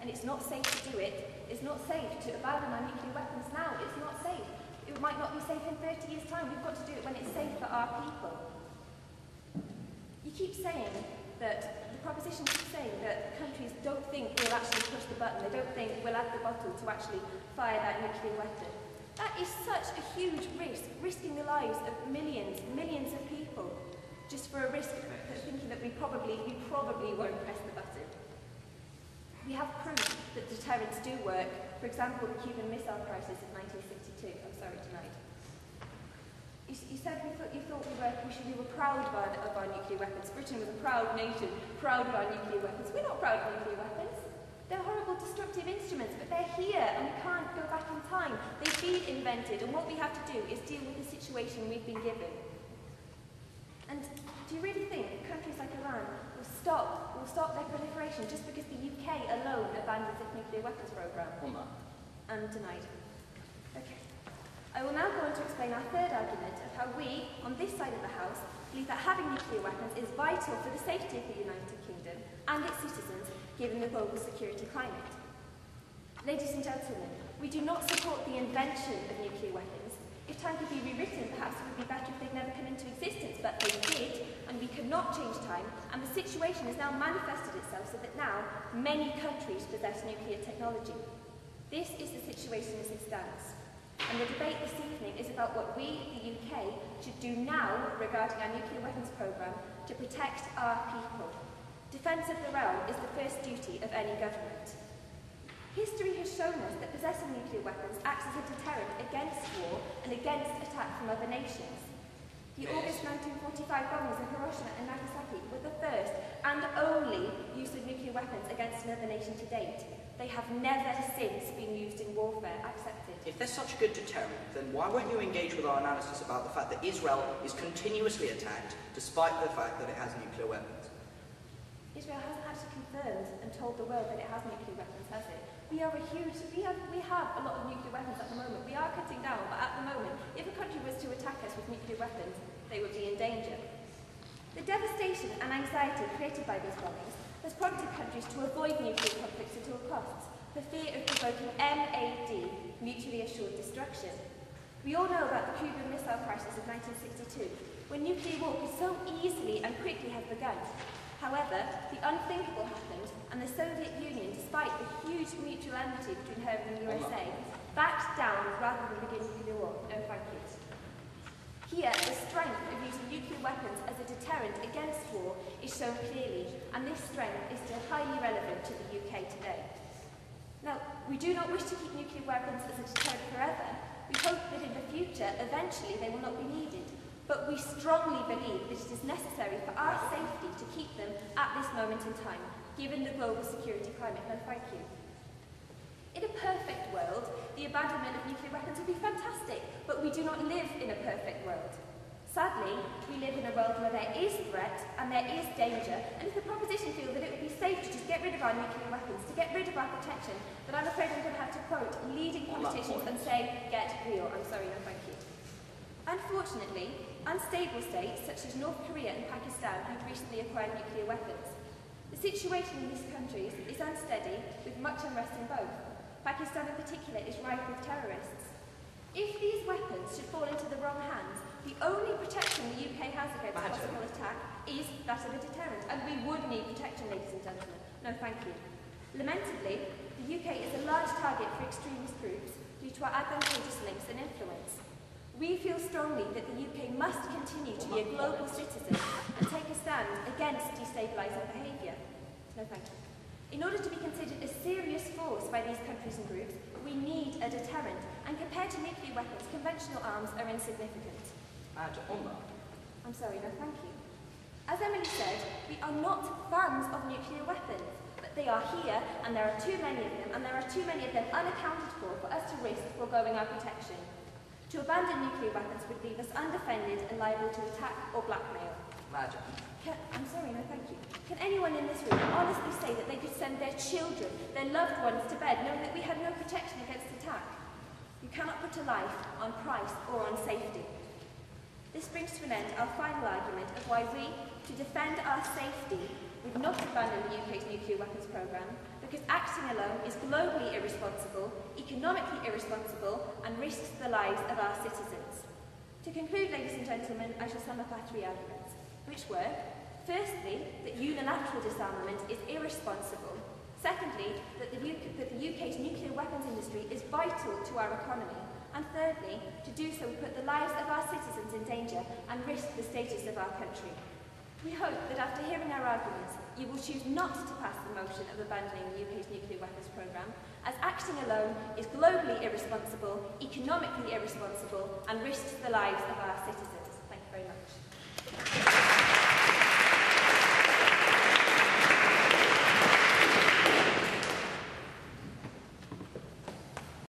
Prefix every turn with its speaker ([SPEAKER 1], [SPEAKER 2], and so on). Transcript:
[SPEAKER 1] and it's not safe to do it. It's not safe to abandon our nuclear weapons now. It's not safe. It might not be safe in 30 years' time. We've got to do it when it's safe for our people. You keep saying that, the proposition keeps saying that countries don't think we'll actually push the button. They don't think we'll add the bottle to actually fire that nuclear weapon. That is such a huge risk, risking the lives of millions of people, just for a risk of thinking that we probably won't press the button. We have proof that deterrents do work. For example, the Cuban Missile Crisis of 1962. I'm sorry, tonight. You said you thought we were proud of our nuclear weapons. Britain was a proud nation, proud of our nuclear weapons. We're not proud of nuclear weapons. They're horrible, destructive instruments, but they're here, and we can't go back in time. They've been invented, and what we have to do is deal with the situation we've been given. And do you really think countries like Iran will stop their proliferation just because the UK alone abandons its nuclear weapons programme? Denied. Okay. I will now go on to explain our third argument of how we, on this side of the House, believe that having nuclear weapons is vital for the safety of the United Kingdom and its citizens, given the global security climate. Ladies and gentlemen, we do not support the invention of nuclear weapons. If time could be rewritten, perhaps it would be better if they'd never come into existence, but they did, and we cannot change time, and the situation has now manifested itself so that now many countries possess nuclear technology. This is the situation as it stands. And the debate this evening is about what we, the UK, should do now regarding our nuclear weapons programme to protect our people. Defence of the realm is the first duty of any government. History has shown us that possessing nuclear weapons acts as a deterrent against war and against attack from other nations. The August 1945 bombings of Hiroshima and Nagasaki were the first and only use of nuclear weapons against another nation to date. They have never since been used in warfare. Accepted.
[SPEAKER 2] If they're such a good deterrent, then why won't you engage with our analysis about the fact that Israel is continuously attacked despite the fact that it has nuclear weapons?
[SPEAKER 1] Israel hasn't actually confirmed and told the world that it has nuclear weapons, has it? We have a lot of nuclear weapons at the moment. We are cutting down, but at the moment, if a country was to attack us with nuclear weapons, they would be in danger. The devastation and anxiety created by these bombings has prompted countries to avoid nuclear conflicts at all costs, for fear of provoking MAD, mutually assured destruction. We all know about the Cuban Missile Crisis of 1962, when nuclear war could so easily and quickly have begun. However, the unthinkable happened, and the Soviet Union, despite the huge mutual enmity between her and the USA, backed down rather than begin nuclear war. No thank you. Here, the strength of using nuclear weapons as a deterrent against war is shown clearly, and this strength is still highly relevant to the UK today. Now, we do not wish to keep nuclear weapons as a deterrent forever. We hope that in the future, eventually, they will not be needed. But we strongly believe that it is necessary for our safety to keep them at this moment in time, given the global security climate. No, thank you. In a perfect world, the abandonment of nuclear weapons would be fantastic, but we do not live in a perfect world. Sadly, we live in a world where there is threat and there is danger, and if the proposition feels that it would be safe to just get rid of our nuclear weapons, to get rid of our protection, then I'm afraid I'm going to have to quote leading politicians and say, get real. I'm sorry, no thank you. Unfortunately, unstable states such as North Korea and Pakistan have recently acquired nuclear weapons. The situation in these countries is unsteady, with much unrest in both. Pakistan in particular is rife with terrorists. If these weapons should fall into the wrong hands, the only protection the UK has against possible attack is that of a deterrent, and we would need protection, ladies and gentlemen. No, thank you. Lamentably, the UK is a large target for extremist groups due to our advantageous links and influence. We feel strongly that the UK must continue to be a global citizen and take a stand against destabilising behaviour. No, thank you. In order to be considered a serious force by these countries and groups, we need a deterrent, and compared to nuclear weapons, conventional arms are insignificant. I'm sorry, no, thank you. As Emily said, we are not fans of nuclear weapons, but they are here, and there are too many of them, and there are too many of them unaccounted for us to risk foregoing our protection. To abandon nuclear weapons would leave us undefended and liable to attack or blackmail. I'm sorry, no thank you. Can anyone in this room honestly say that they could send their children, their loved ones to bed, knowing that we had no protection against attack? You cannot put a life on price or on safety. This brings to an end our final argument of why we, to defend our safety, would not abandon the UK's nuclear weapons programme, because acting alone is globally irresponsible, economically irresponsible, and risks the lives of our citizens. To conclude, ladies and gentlemen, I shall sum up our three arguments, which were, firstly, that unilateral disarmament is irresponsible. Secondly, that the UK's nuclear weapons industry is vital to our economy. And thirdly, to do so would put the lives of our citizens in danger and risk the status of our country. We hope that after hearing our arguments, you will choose not to pass the motion of abandoning the UK's nuclear weapons programme, as acting alone is globally irresponsible, economically irresponsible, and risks the lives of our citizens. Thank you very much.